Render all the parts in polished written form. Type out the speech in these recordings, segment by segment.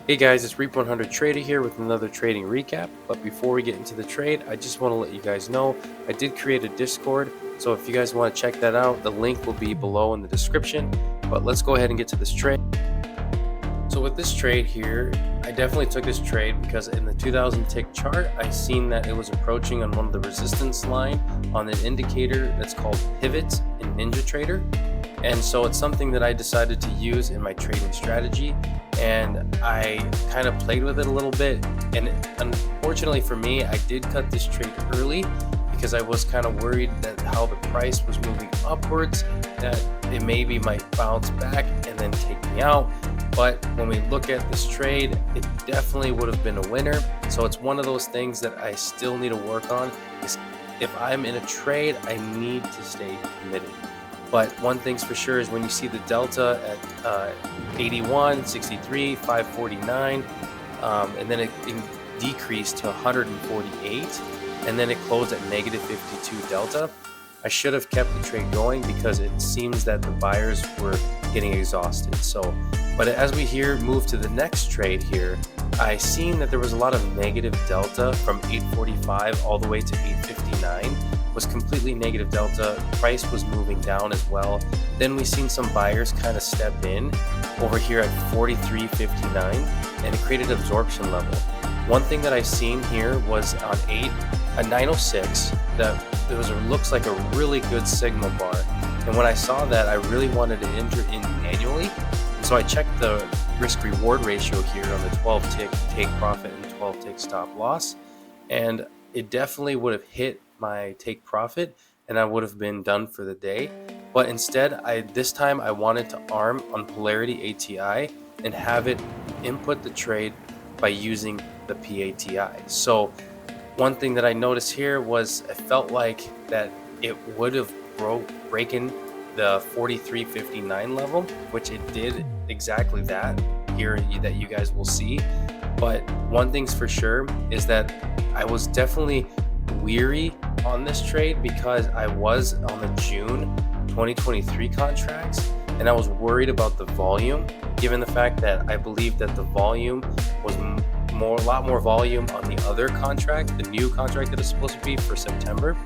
Hey guys, it's Reap100 Trader here with another trading recap. But before we get into the trade, I just want to let you guys know I did create a Discord. So if you guys want to check that out, the link will be below in the description. But let's go ahead and get to this trade. So with this trade here, I definitely took this trade because in the 2000 tick chart, I seen that it was approaching on one of the resistance line on an indicator that's called pivot in Ninjatrader. And so it's something that I decided to use in my trading strategy, and I kind of played with it a little bit. And unfortunately for me, I did cut this trade early because I was kind of worried that how the price was moving upwards, that it maybe might bounce back and then take me out. But when we look at this trade, it definitely would have been a winner. So it's one of those things that I still need to work on. Is if I'm in a trade, I need to stay committed. But one thing's for sure is when you see the delta at 81, 63, 549, and then it decreased to 148, and then it closed at negative 52 delta, I should have kept the trade going because it seems that the buyers were getting exhausted. So, but as we here move to the next trade here, I seen that there was a lot of negative delta from 845 all the way to 859. Was completely negative delta. Price was moving down as well. Then we seen some buyers kind of step in over here at 43.59, and it created absorption level. One thing that I seen here was on a 906 that there was looks like a really good signal bar, and when I saw that, I really wanted to enter in manually. And so I checked the risk reward ratio here on the 12 tick take profit and 12 tick stop loss, and it definitely would have hit my take profit and I would have been done for the day. But instead, this time I wanted to arm on Polarity ATI and have it input the trade by using the PATI. So one thing that I noticed here was I felt like that it would have broken the 43.59 level, which it did exactly that here that you guys will see. But one thing's for sure is that I was definitely weary on this trade because I was on the June 2023 contracts and I was worried about the volume, given the fact that I believe that the volume was a lot more volume on the other contract, the new contract that is supposed to be for September.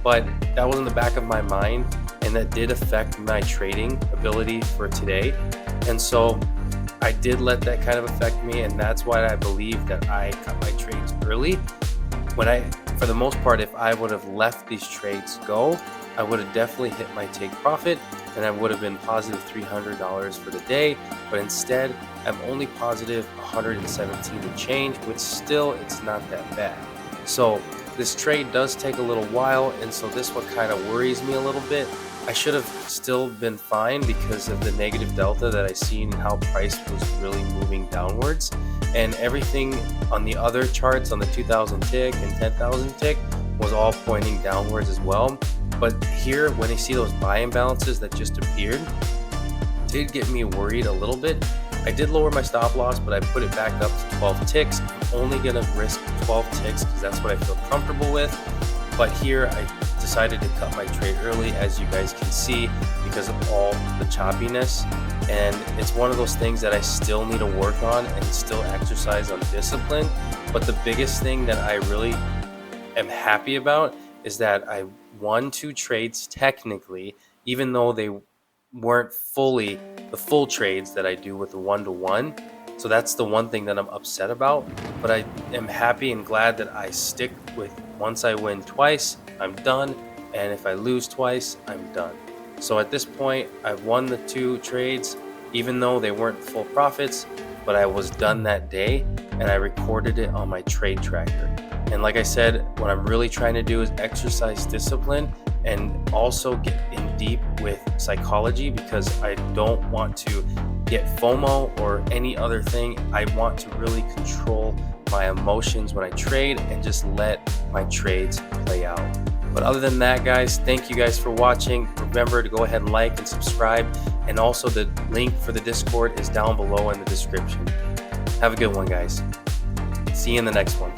But that was in the back of my mind, and that did affect my trading ability for today. And so I did let that kind of affect me, and that's why I believe that I cut my trades early. For the most part, if I would have let these trades go, I would have definitely hit my take profit and I would have been positive $300 for the day. But instead, I'm only positive 117 and change, which still, it's not that bad. So this trade does take a little while, and so this one kind of worries me a little bit. I should have still been fine because of the negative delta that I seen and how price was really moving downwards. And everything on the other charts on the 2000 tick and 10,000 tick was all pointing downwards as well. But here, when you see those buy imbalances that just appeared, did get me worried a little bit. I did lower my stop loss, but I put it back up to 12 ticks. I'm only going to risk 12 ticks because that's what I feel comfortable with. But here, I decided to cut my trade early, as you guys can see, because of all the choppiness. And it's one of those things that I still need to work on and still exercise on discipline. But the biggest thing that I really am happy about is that I won 2 trades technically, even though they weren't fully the full trades that I do with the 1-to-1. So that's the one thing that I'm upset about. But I am happy and glad that I stick with once I win twice, I'm done. And if I lose twice, I'm done. So at this point, I've won the 2 trades, even though they weren't full profits, but I was done that day and I recorded it on my trade tracker. And like I said, what I'm really trying to do is exercise discipline and also get in deep with psychology, because I don't want to get FOMO or any other thing. I want to really control my emotions when I trade and just let my trades play out. But other than that, guys, thank you guys for watching. Remember to go ahead and like and subscribe. And also the link for the Discord is down below in the description. Have a good one, guys. See you in the next one.